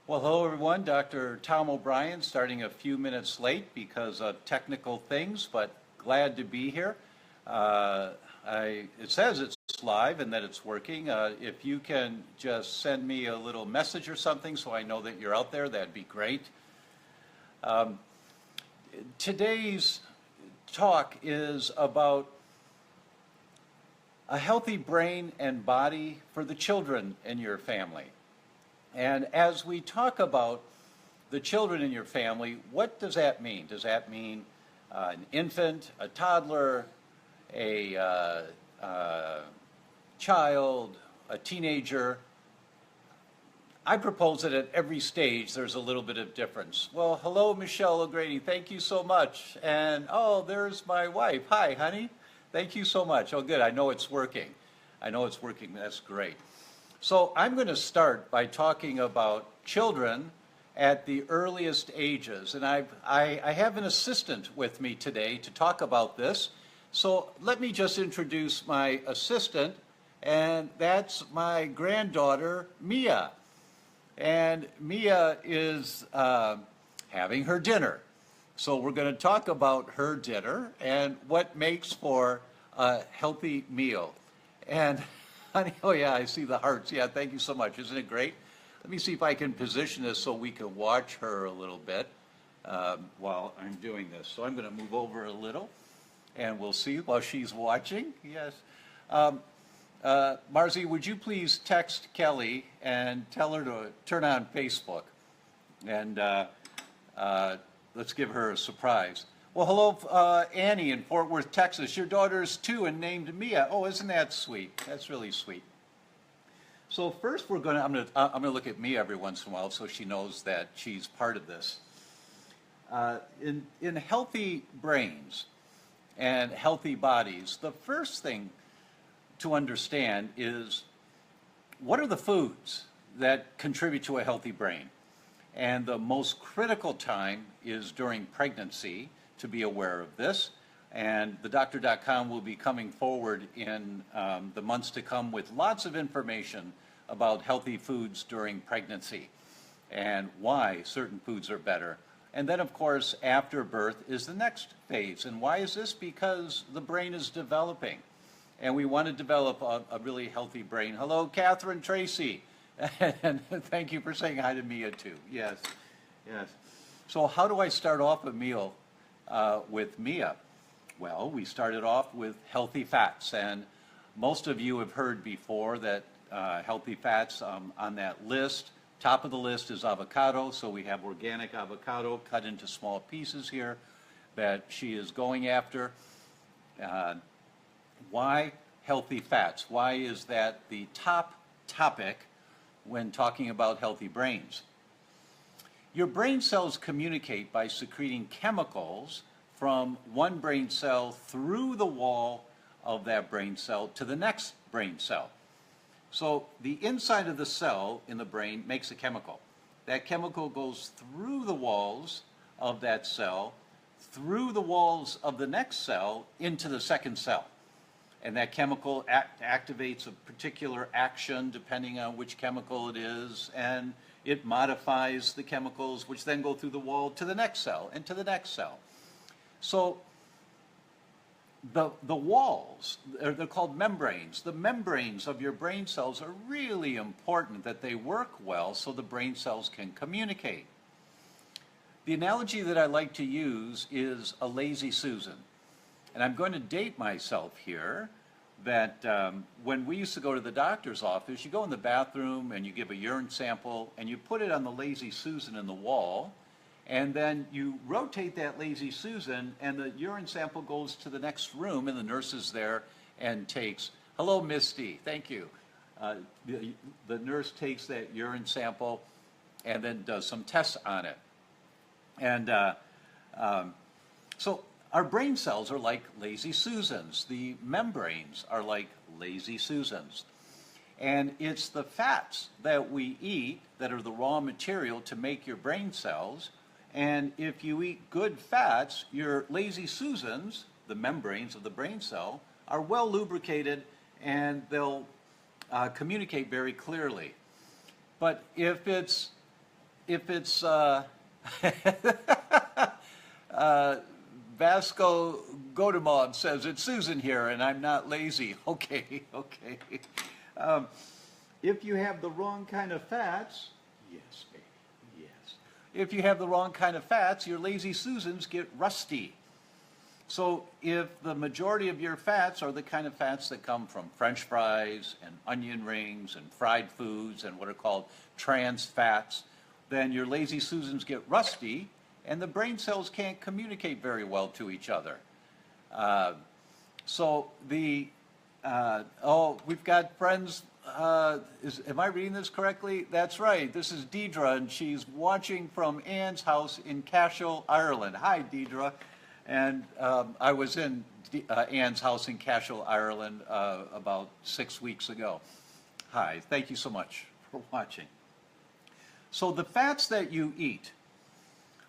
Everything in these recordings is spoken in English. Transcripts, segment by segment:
Well, hello everyone. Dr. Tom O'Brien, starting a few minutes late because of technical things, but glad to be here. It says it's live and that it's working. If you can just send me a little message or something so I know that you're out there, that'd be great. Today's talk is about a healthy brain and body for the children in your family. And as we talk about the children in your family, what does that mean? Does that mean an infant, a toddler, a child, a teenager? I propose that at every stage there's a little bit of difference. Well, hello, Michelle O'Grady. Thank you so much. And oh, there's my wife. Hi, honey. Thank you so much. Oh, good. I know it's working. I know it's working. That's great. So I'm going to start by talking about children at the earliest ages. And I have an assistant with me today to talk about this. So let me just introduce my assistant, and that's my granddaughter, Mia. And Mia is having her dinner. So we're going to talk about her dinner and what makes for a healthy meal. And honey, oh yeah, I see the hearts. Yeah, thank you so much. Isn't it great? Let me see if I can position this so we can watch her a little bit while I'm doing this. So I'm going to move over a little, and we'll see while she's watching. Yes. Marzi, would you please text Kelly and tell her to turn on Facebook? And let's give her a surprise. Well, hello, Annie in Fort Worth, Texas. Your daughter's 2 and named Mia. Oh, isn't that sweet? That's really sweet. So first, I'm gonna look at Mia every once in a while so she knows that she's part of this. In healthy brains and healthy bodies, the first thing to understand is what are the foods that contribute to a healthy brain? And the most critical time is during pregnancy to be aware of this. And the DrTomOBryanGlutenFree will be coming forward in the months to come with lots of information about healthy foods during pregnancy and why certain foods are better. And then, of course, after birth is the next phase. And why is this? Because the brain is developing. And we want to develop a really healthy brain. Hello, Catherine Tracy. And thank you for saying hi to Mia, too. Yes, yes. So how do I start off a meal with Mia? Well, we started off with healthy fats. And most of you have heard before that healthy fats on that list. Top of the list is avocado. So we have organic avocado cut into small pieces here that she is going after. Why healthy fats? Why is that the top topic when talking about healthy brains? Your brain cells communicate by secreting chemicals from one brain cell through the wall of that brain cell to the next brain cell. So the inside of the cell in the brain makes a chemical. That chemical goes through the walls of that cell, through the walls of the next cell, into the second cell. And that chemical activates a particular action depending on which chemical it is, and it modifies the chemicals which then go through the wall to the next cell and to the next cell. So the walls, they're called membranes. The membranes of your brain cells are really important that they work well so the brain cells can communicate. The analogy that I like to use is a lazy Susan. And I'm going to date myself here that when we used to go to the doctor's office, you go in the bathroom and you give a urine sample and you put it on the lazy Susan in the wall, and then you rotate that lazy Susan and the urine sample goes to the next room and the nurse is there and takes, hello Misty, thank you. The nurse takes that urine sample and then does some tests on it. And so our brain cells are like lazy Susans. The membranes are like lazy Susans. And it's the fats that we eat that are the raw material to make your brain cells. And if you eat good fats, your lazy Susans, the membranes of the brain cell, are well lubricated and they'll communicate very clearly. But if it's if it's Vasco Godemob says, it's Susan here and I'm not lazy. Okay, okay. If you have the wrong kind of fats, yes, baby, yes. If you have the wrong kind of fats, your lazy Susans get rusty. So if the majority of your fats are the kind of fats that come from French fries and onion rings and fried foods and what are called trans fats, then your lazy Susans get rusty and the brain cells can't communicate very well to each other. We've got friends. Am I reading this correctly? That's right. This is Deidre, and she's watching from Anne's house in Cashel, Ireland. Hi, Deidre. And I was in Anne's house in Cashel, Ireland about 6 weeks ago. Hi, thank you so much for watching. So the fats that you eat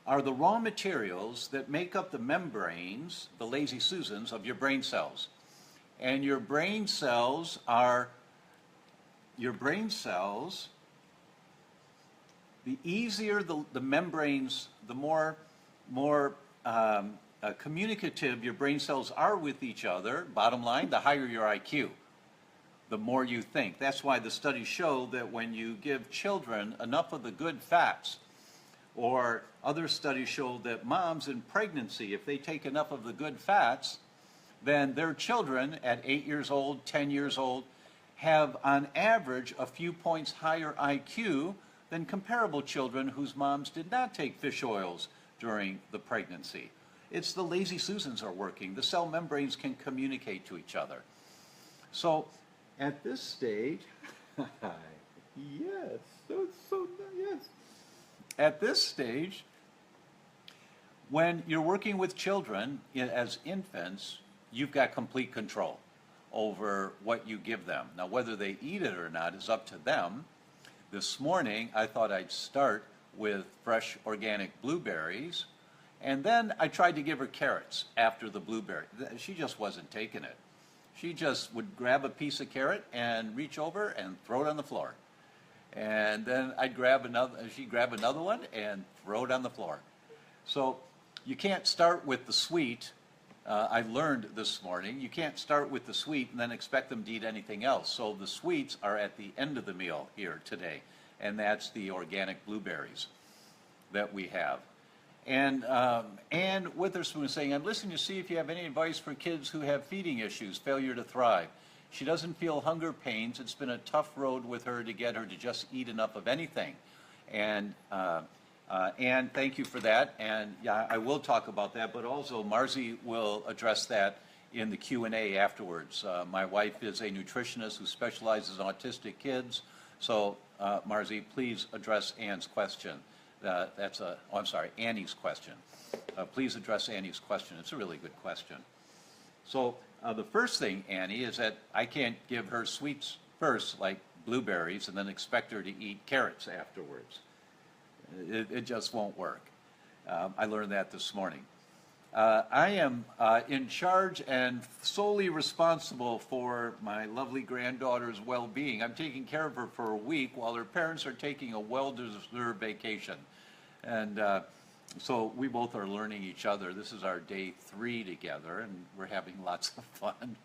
are the raw materials that make up the membranes, the lazy Susans, of your brain cells. And your brain cells, the easier the membranes, the more communicative your brain cells are with each other, bottom line, the higher your IQ, the more you think. That's why the studies show that when you give children enough of the good fats, or other studies show that moms in pregnancy, if they take enough of the good fats, then their children at 8 years old, 10 years old, have on average a few points higher IQ than comparable children whose moms did not take fish oils during the pregnancy. It's the lazy Susans are working. The cell membranes can communicate to each other. So at this stage, yes, yes. At this stage, when you're working with children as infants, you've got complete control over what you give them. Now, whether they eat it or not is up to them. This morning, I thought I'd start with fresh organic blueberries, and then I tried to give her carrots after the blueberry. She just wasn't taking it. She just would grab a piece of carrot and reach over and throw it on the floor. And then I'd grab another, she'd grab another one and throw it on the floor. So you can't start with the sweet. I learned this morning, you can't start with the sweet and then expect them to eat anything else. So the sweets are at the end of the meal here today, and that's the organic blueberries that we have. And Ann Witherspoon is saying, I'm listening to see if you have any advice for kids who have feeding issues, failure to thrive. She doesn't feel hunger pains. It's been a tough road with her to get her to just eat enough of anything. And Ann, thank you for that. And yeah, I will talk about that, but also Marzi will address that in the Q&A afterwards. My wife is a nutritionist who specializes in autistic kids. So Marzi, please address Ann's question. Annie's question. Please address Annie's question. It's a really good question. So the first thing, Annie, is that I can't give her sweets first, like blueberries, and then expect her to eat carrots afterwards. It just won't work. I learned that this morning. I am in charge and solely responsible for my lovely granddaughter's well-being. I'm taking care of her for a week while her parents are taking a well-deserved vacation. And so we both are learning each other. This is our day 3 together, and we're having lots of fun.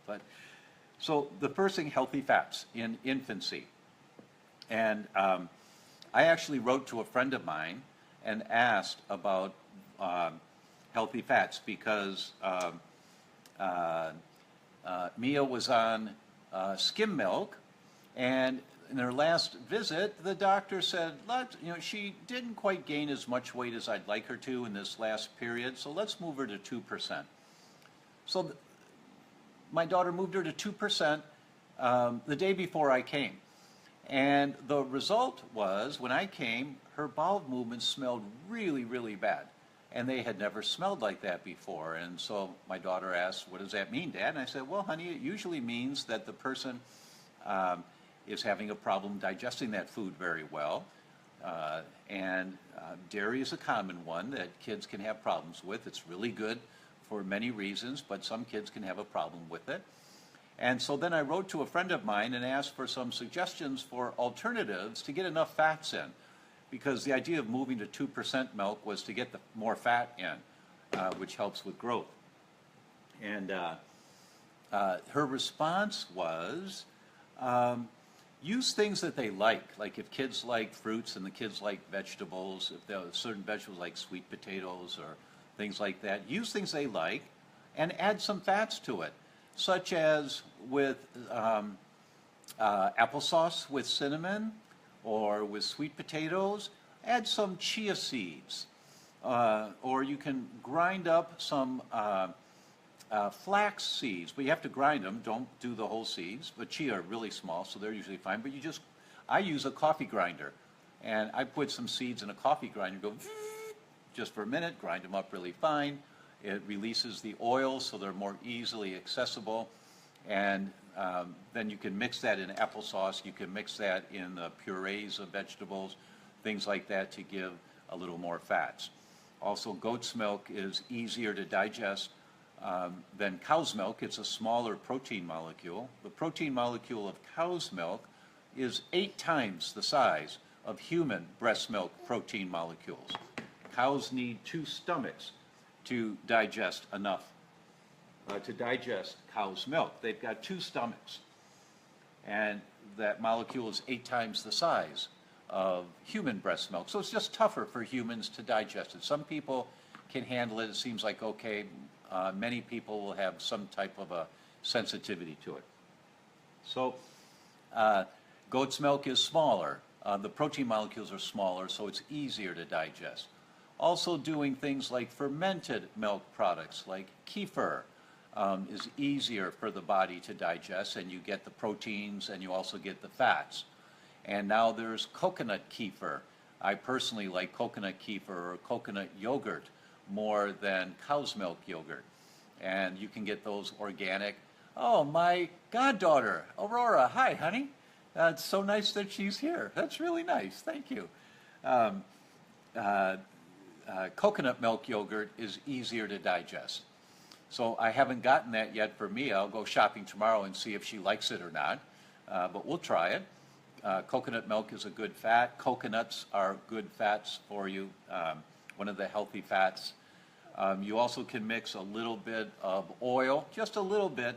So the first thing, healthy fats in infancy. And I actually wrote to a friend of mine and asked about healthy fats because Mia was on skim milk, and in her last visit, the doctor said, she didn't quite gain as much weight as I'd like her to in this last period, so let's move her to 2%. So my daughter moved her to 2% the day before I came. And the result was, when I came, her bowel movements smelled really, really bad. And they had never smelled like that before. And so my daughter asked, what does that mean, Dad? And I said, well, honey, it usually means that the person is having a problem digesting that food very well. Dairy is a common one that kids can have problems with. It's really good for many reasons, but some kids can have a problem with it. And so then I wrote to a friend of mine and asked for some suggestions for alternatives to get enough fats in. because the idea of moving to 2% milk was to get the more fat in, which helps with growth. And her response was, use things that they like if kids like fruits and the kids like vegetables, if there are certain vegetables like sweet potatoes or things like that, use things they like and add some fats to it, such as with applesauce with cinnamon or with sweet potatoes, add some chia seeds. Or you can grind up some flax seeds, but you have to grind them. Don't do the whole seeds. But chia are really small, so they're usually fine. But I use a coffee grinder, and I put some seeds in a coffee grinder, go just for a minute, grind them up really fine. It releases the oil, so they're more easily accessible. And then you can mix that in applesauce. You can mix that in the purees of vegetables, things like that, to give a little more fats. Also, goat's milk is easier to digest than cow's milk. It's a smaller protein molecule. The protein molecule of cow's milk is 8 times the size of human breast milk protein molecules. Cows need 2 stomachs to digest enough, to digest cow's milk. They've got 2 stomachs, and that molecule is 8 times the size of human breast milk. So it's just tougher for humans to digest it. Some people can handle it. It seems like okay. Many people will have some type of a sensitivity to it. So goat's milk is smaller. The protein molecules are smaller, so it's easier to digest. Also doing things like fermented milk products like kefir is easier for the body to digest, and you get the proteins and you also get the fats. And now there's coconut kefir. I personally like coconut kefir or coconut yogurt more than cow's milk yogurt. And you can get those organic. Oh, my goddaughter, Aurora. Hi, honey. It's so nice that she's here. That's really nice. Thank you. Coconut milk yogurt is easier to digest. So I haven't gotten that yet for me. I'll go shopping tomorrow and see if she likes it or not. But we'll try it. Coconut milk is a good fat. Coconuts are good fats for you, one of the healthy fats. You also can mix a little bit of oil, just a little bit,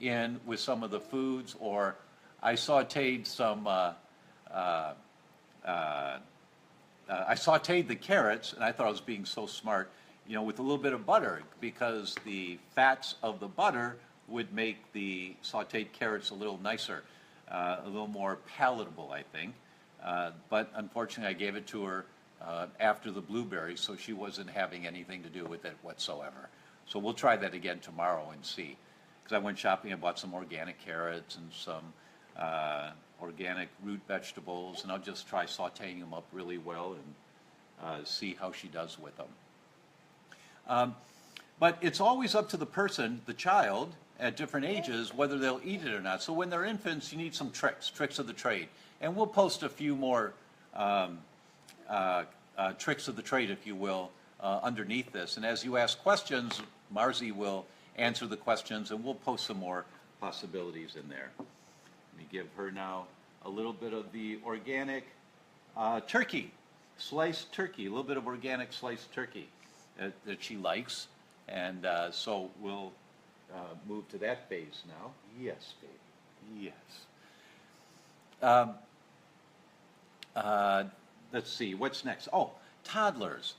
in with some of the foods. Or I sauteed some, I sauteed the carrots, and I thought I was being so smart, with a little bit of butter, because the fats of the butter would make the sauteed carrots a little nicer. A little more palatable, I think. But unfortunately, I gave it to her after the blueberries, so she wasn't having anything to do with it whatsoever. So we'll try that again tomorrow and see. Because I went shopping and bought some organic carrots and some organic root vegetables, and I'll just try sauteing them up really well and see how she does with them. But it's always up to the person, the child, at different ages, whether they'll eat it or not. So when they're infants, you need some tricks of the trade. And we'll post a few more tricks of the trade, if you will, underneath this. And as you ask questions, Marzi will answer the questions, and we'll post some more possibilities in there. Let me give her now a little bit of the organic turkey, sliced turkey, a little bit of organic sliced turkey that she likes. And so we'll move to that phase now. Yes, baby. Yes. Let's see, what's next? Oh, toddlers.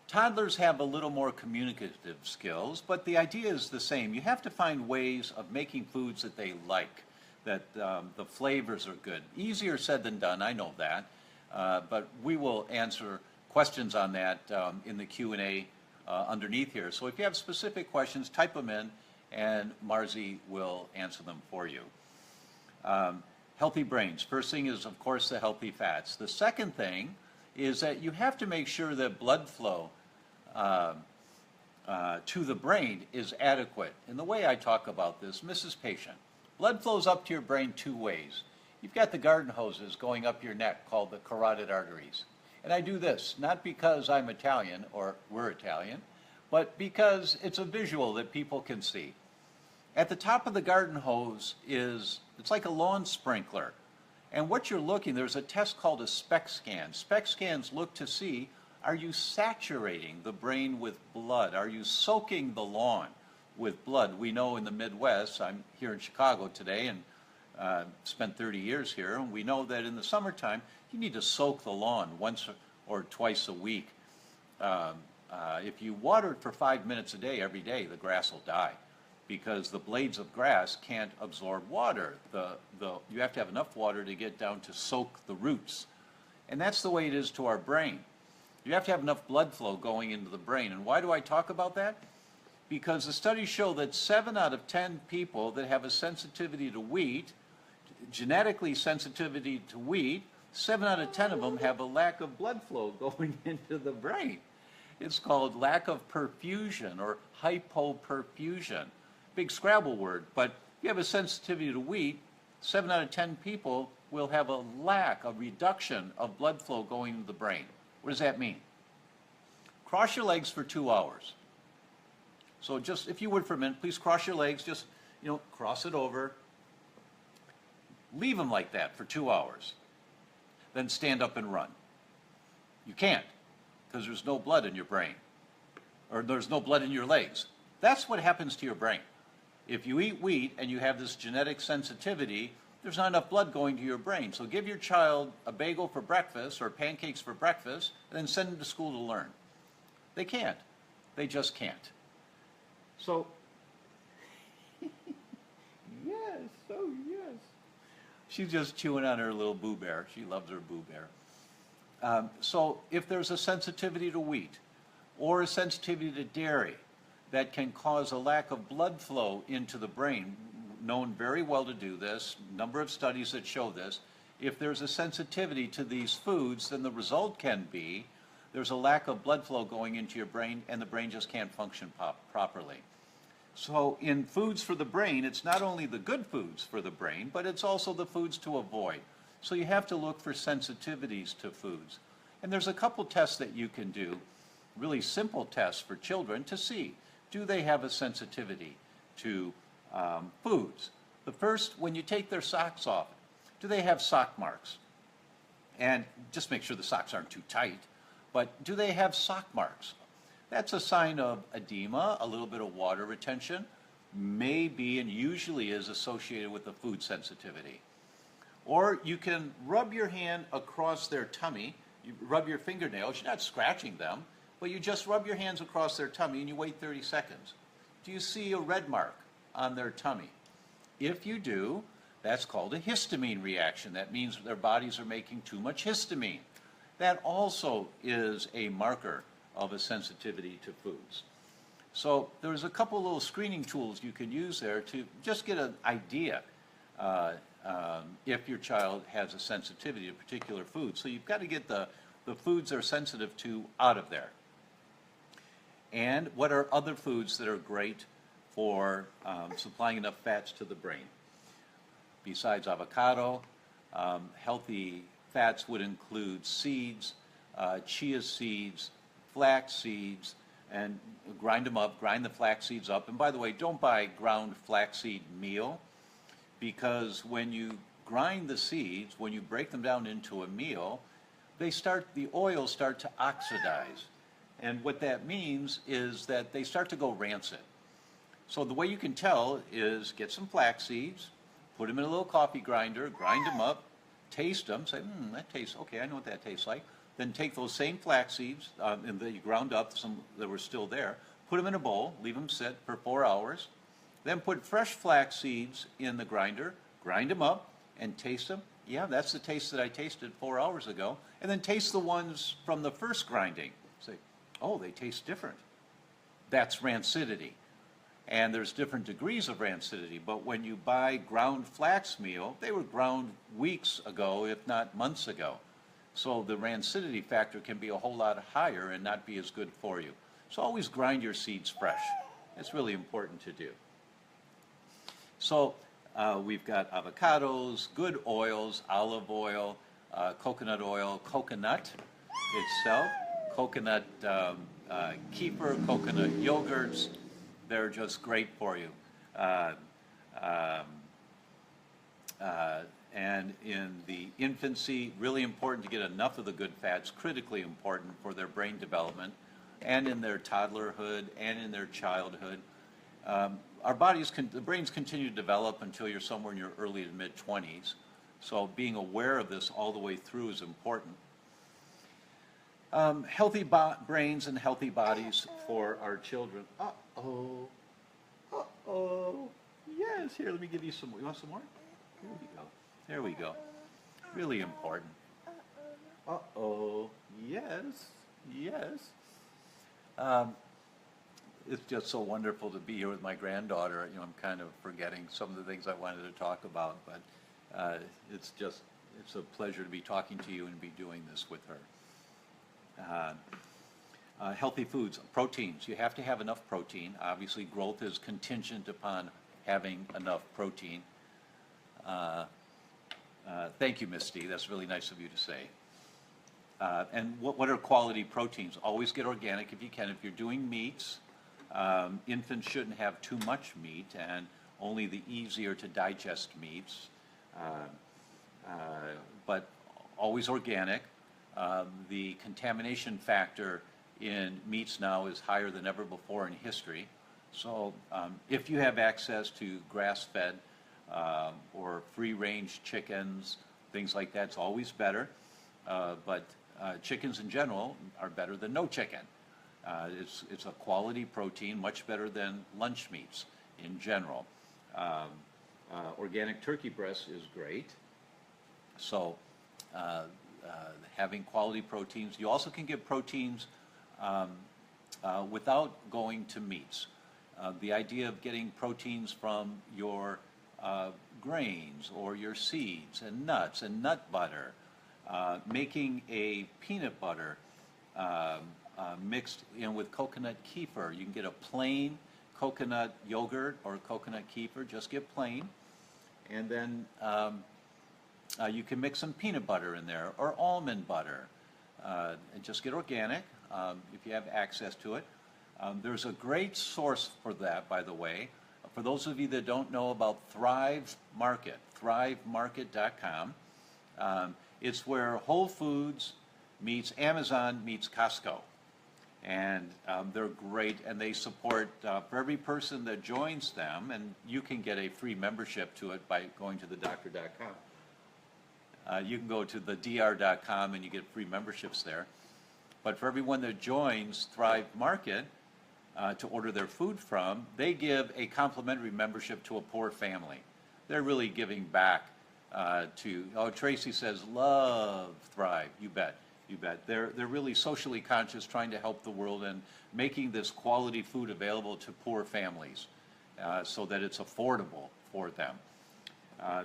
Toddlers have a little more communicative skills, but the idea is the same. You have to find ways of making foods that they like, that the flavors are good. Easier said than done, I know that, but we will answer questions on that in the Q&A underneath here. So if you have specific questions, type them in, and Marzi will answer them for you. Healthy brains. First thing is, of course, the healthy fats. The second thing is that you have to make sure that blood flow to the brain is adequate. And the way I talk about this, Mrs. Patient, blood flows up to your brain 2 ways. You've got the garden hoses going up your neck called the carotid arteries. And I do this, not because I'm Italian or we're Italian, but because it's a visual that people can see. At the top of the garden hose it's like a lawn sprinkler. And what you're looking, there's a test called a SPECT scan. SPECT scans look to see, are you saturating the brain with blood? Are you soaking the lawn with blood? We know in the Midwest, I'm here in Chicago today and spent 30 years here, and we know that in the summertime, you need to soak the lawn once or twice a week. If you water it for 5 minutes a day, every day, the grass will die because the blades of grass can't absorb water. You have to have enough water to get down to soak the roots. And that's the way it is to our brain. You have to have enough blood flow going into the brain. And why do I talk about that? Because the studies show that 7 out of 10 people that have a sensitivity to wheat, genetically sensitivity to wheat, 7 out of 10 of them have a lack of blood flow going into the brain. It's called lack of perfusion or hypoperfusion. Big Scrabble word, but if you have a sensitivity to wheat, 7 out of 10 people will have a reduction of blood flow going into the brain. What does that mean? Cross your legs for 2 hours. So just, if you would for a minute, please cross your legs, just, cross it over. Leave them like that for 2 hours. Then stand up and run. You can't, because there's no blood in your brain, or there's no blood in your legs. That's what happens to your brain. If you eat wheat and you have this genetic sensitivity, there's not enough blood going to your brain. So give your child a bagel for breakfast or pancakes for breakfast, and then send them to school to learn. They can't. They just can't. So, yes, oh yes. She's just chewing on her little Boo Bear. She loves her Boo Bear. So if there's a sensitivity to wheat or a sensitivity to dairy that can cause a lack of blood flow into the brain, known very well to do this, number of studies that show this, if there's a sensitivity to these foods, then the result can be there's a lack of blood flow going into your brain and the brain just can't function properly. So in foods for the brain, it's not only the good foods for the brain, but it's also the foods to avoid. So you have to look for sensitivities to foods. And there's a couple tests that you can do, really simple tests for children to see, do they have a sensitivity to foods? The first, when you take their socks off, do they have sock marks? And just make sure the socks aren't too tight, but do they have sock marks? That's a sign of edema, a little bit of water retention, may be and usually is associated with a food sensitivity. Or you can rub your hand across their tummy, you rub your fingernails, you're not scratching them, but you just rub your hands across their tummy and you wait 30 seconds. Do you see a red mark on their tummy? If you do, that's called a histamine reaction. That means their bodies are making too much histamine. That also is a marker of a sensitivity to foods. So there's a couple little screening tools you can use there to just get an idea if your child has a sensitivity to particular foods. So you've got to get the foods they're sensitive to out of there. And what are other foods that are great for supplying enough fats to the brain? Besides avocado, healthy fats would include seeds, chia seeds, flax seeds, and grind them up, grind the flax seeds up. And by the way, don't buy ground flaxseed meal, because when you grind the seeds, when you break them down into a meal, the oils start to oxidize. And what that means is that they start to go rancid. So the way you can tell is get some flax seeds, put them in a little coffee grinder, grind them up, taste them, say, that tastes, okay, I know what that tastes like. Then take those same flax seeds and that you ground up, some that were still there, put them in a bowl, leave them sit for 4 hours, then put fresh flax seeds in the grinder, grind them up, and taste them. Yeah, that's the taste that I tasted 4 hours ago. And then taste the ones from the first grinding. Say, oh, they taste different. That's rancidity. And there's different degrees of rancidity, but when you buy ground flax meal, they were ground weeks ago, if not months ago. So the rancidity factor can be a whole lot higher and not be as good for you. So always grind your seeds fresh. It's really important to do. So we've got avocados, good oils, olive oil, coconut oil, coconut itself, coconut kefir, coconut yogurts. They're just great for you. And in the infancy, really important to get enough of the good fats, critically important for their brain development, and in their toddlerhood and in their childhood. Our bodies, the brains continue to develop until you're somewhere in your early to mid-20s. So being aware of this all the way through is important. Healthy brains and healthy bodies for our children. Uh-oh. Uh-oh. Yes, here, let me give you some more. You want some more? Here we go. There we go. Really important. Uh-oh. Yes. Yes. It's just so wonderful to be here with my granddaughter. You know, I'm kind of forgetting some of the things I wanted to talk about, but it's a pleasure to be talking to you and be doing this with her. Healthy foods, proteins. You have to have enough protein. Obviously, growth is contingent upon having enough protein. Thank you, Misty. That's really nice of you to say. And what are quality proteins? Always get organic if you can. If you're doing meats, infants shouldn't have too much meat, and only the easier to digest meats. But always organic. The contamination factor in meats now is higher than ever before in history. So if you have access to grass-fed or free-range chickens, things like that, it's always better. But chickens in general are better than no chicken. It's a quality protein, much better than lunch meats in general. Organic turkey breast is great. So having quality proteins. You also can get proteins without going to meats. The idea of getting proteins from your grains or your seeds and nuts and nut butter, making a peanut butter mixed in with coconut kefir. You can get a plain coconut yogurt or coconut kefir, just get plain, and then you can mix some peanut butter in there or almond butter, and just get organic if you have access to it. There's a great source for that, by the way. For those of you that don't know about Thrive Market, ThriveMarket.com, it's where Whole Foods meets Amazon meets Costco. And they're great, and they support, for every person that joins them, and you can get a free membership to it by going to theDr.com. You can go to theDr.com and you get free memberships there. But for everyone that joins Thrive Market to order their food from, they give a complimentary membership to a poor family. They're really giving back Tracy says, love Thrive. You bet. You bet. They're really socially conscious, trying to help the world and making this quality food available to poor families so that it's affordable for them.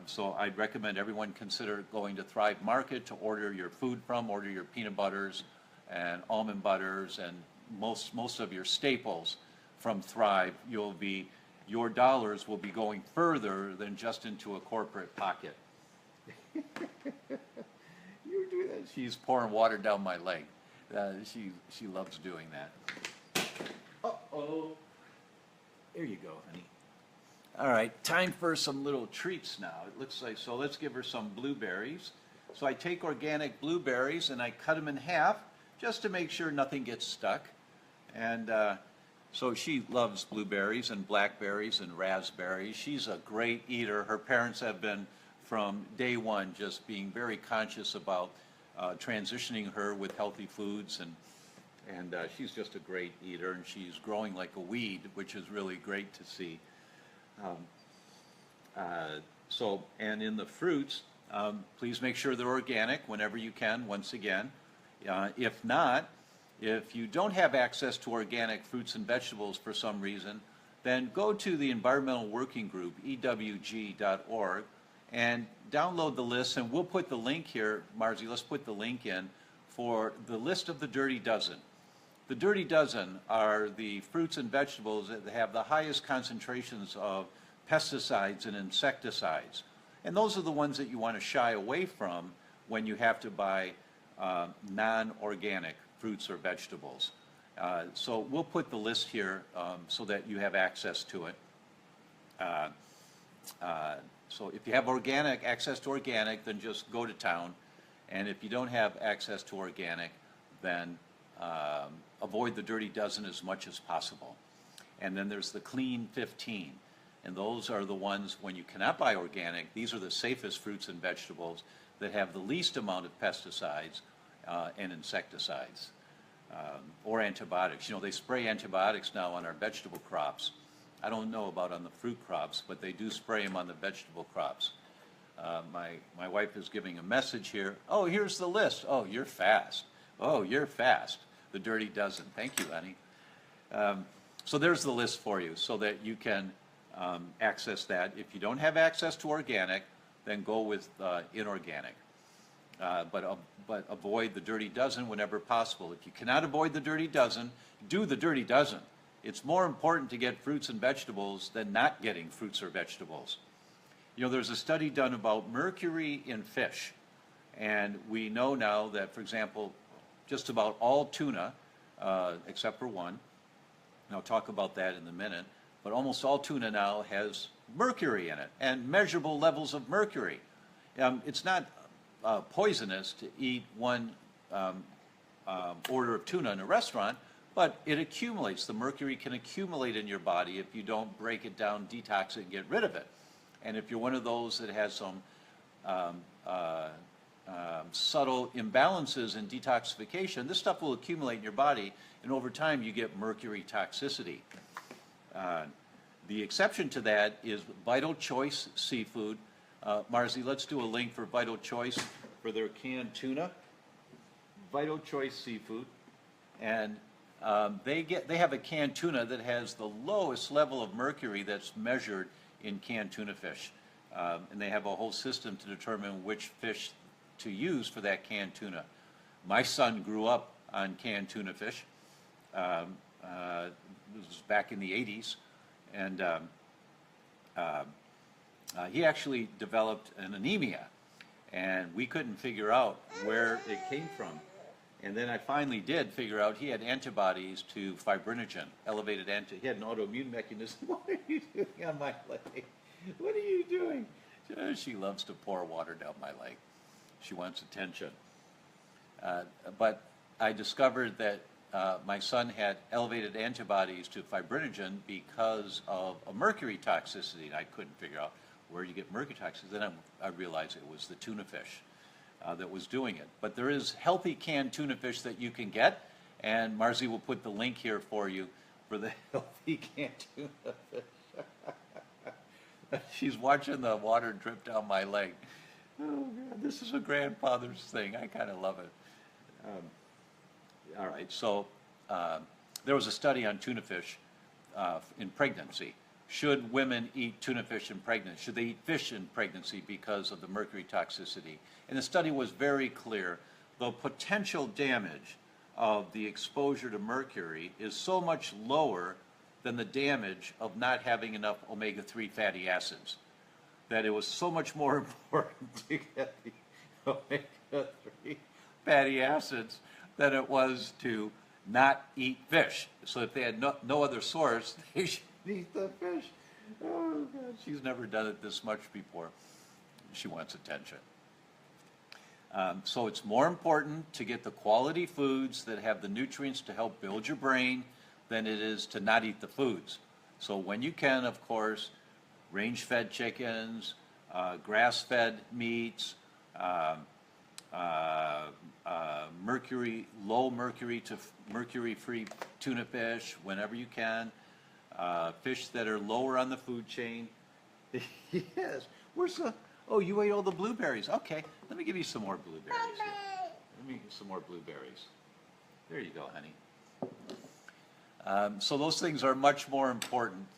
So I'd recommend everyone consider going to Thrive Market to order your food from, order your peanut butters and almond butters and most of your staples from Thrive. Your dollars will be going further than just into a corporate pocket. You're doing that. She's pouring water down my leg. She loves doing that. Uh-oh. There you go, honey. All right, time for some little treats now. It looks like, so let's give her some blueberries. So I take organic blueberries and I cut them in half just to make sure nothing gets stuck. And so she loves blueberries and blackberries and raspberries. She's a great eater. Her parents have been, from day one, just being very conscious about transitioning her with healthy foods. And she's just a great eater, and she's growing like a weed, which is really great to see. And in the fruits, please make sure they're organic whenever you can, once again. If not, if you don't have access to organic fruits and vegetables for some reason, then go to the Environmental Working Group, EWG.org, and download the list, and we'll put the link here. Marzi, let's put the link in for the list of the Dirty Dozen. The Dirty Dozen are the fruits and vegetables that have the highest concentrations of pesticides and insecticides. And those are the ones that you want to shy away from when you have to buy non-organic fruits or vegetables. So we'll put the list here so that you have access to it. So if you have access to organic, then just go to town. And if you don't have access to organic, then avoid the dirty dozen as much as possible. And then there's the clean 15. And those are the ones, when you cannot buy organic, these are the safest fruits and vegetables that have the least amount of pesticides and insecticides or antibiotics. You know, they spray antibiotics now on our vegetable crops. I don't know about on the fruit crops, but they do spray them on the vegetable crops. My wife is giving a message here. Oh, here's the list. Oh, you're fast. Oh, you're fast. The dirty dozen. Thank you, honey. So there's the list for you so that you can access that. If you don't have access to organic, then go with inorganic. But avoid the dirty dozen whenever possible. If you cannot avoid the dirty dozen, do the dirty dozen. It's more important to get fruits and vegetables than not getting fruits or vegetables. You know, there's a study done about mercury in fish. And we know now that, for example, just about all tuna, except for one, and I'll talk about that in a minute, but almost all tuna now has mercury in it, and measurable levels of mercury. It's not poisonous to eat one order of tuna in a restaurant, but it accumulates. The mercury can accumulate in your body if you don't break it down, detox it, and get rid of it. And if you're one of those that has some subtle imbalances in detoxification, this stuff will accumulate in your body, and over time you get mercury toxicity. The exception to that is Vital Choice Seafood. Marzi, let's do a link for Vital Choice for their canned tuna. Vital Choice Seafood. And they have a canned tuna that has the lowest level of mercury that's measured in canned tuna fish. And they have a whole system to determine which fish to use for that canned tuna. My son grew up on canned tuna fish. This was back in the 80s. And he actually developed an anemia. And we couldn't figure out where it came from. And then I finally did figure out he had antibodies to fibrinogen, he had an autoimmune mechanism. What are you doing on my leg? What are you doing? She loves to pour water down my leg. She wants attention. But I discovered that my son had elevated antibodies to fibrinogen because of a mercury toxicity. And I couldn't figure out where you get mercury toxicity. Then I realized it was the tuna fish that was doing it. But there is healthy canned tuna fish that you can get, and Marzi will put the link here for you for the healthy canned tuna fish. She's watching the water drip down my leg. Oh, God, this is a grandfather's thing. I kind of love it. All right, so there was a study on tuna fish in pregnancy. Should women eat tuna fish in pregnancy? Should they eat fish in pregnancy because of the mercury toxicity? And the study was very clear. The potential damage of the exposure to mercury is so much lower than the damage of not having enough omega-3 fatty acids, that it was so much more important to get the omega-3 fatty acids than it was to not eat fish. So if they had no other source, they should eat the fish. Oh, God, she's never done it this much before. She wants attention. So it's more important to get the quality foods that have the nutrients to help build your brain than it is to not eat the foods. So when you can, of course, range-fed chickens, grass-fed meats, low mercury to mercury-free tuna fish whenever you can, fish that are lower on the food chain. Yes. Where's the? Oh, you ate all the blueberries. Okay, let me give you some more blueberries here. Let me get some more blueberries. There you go, honey. So those things are much more important.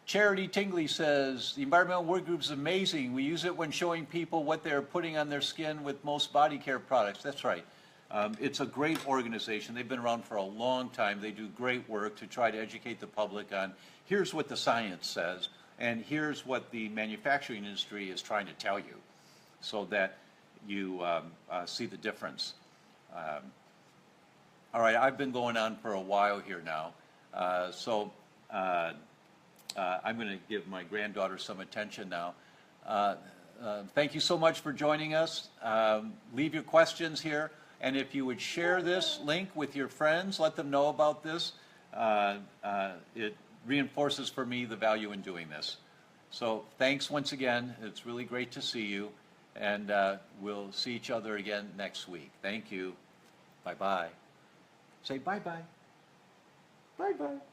Charity Tingley says, the Environmental Work Group is amazing. We use it when showing people what they're putting on their skin with most body care products. That's right. It's a great organization. They've been around for a long time. They do great work to try to educate the public on here's what the science says and here's what the manufacturing industry is trying to tell you so that you see the difference. All right, I've been going on for a while here now. I'm going to give my granddaughter some attention now. Thank you so much for joining us. Leave your questions here, and if you would share this link with your friends, let them know about this. It reinforces for me the value in doing this. So thanks once again. It's really great to see you, and we'll see each other again next week. Thank you. Bye-bye. Say bye-bye. Bye-bye.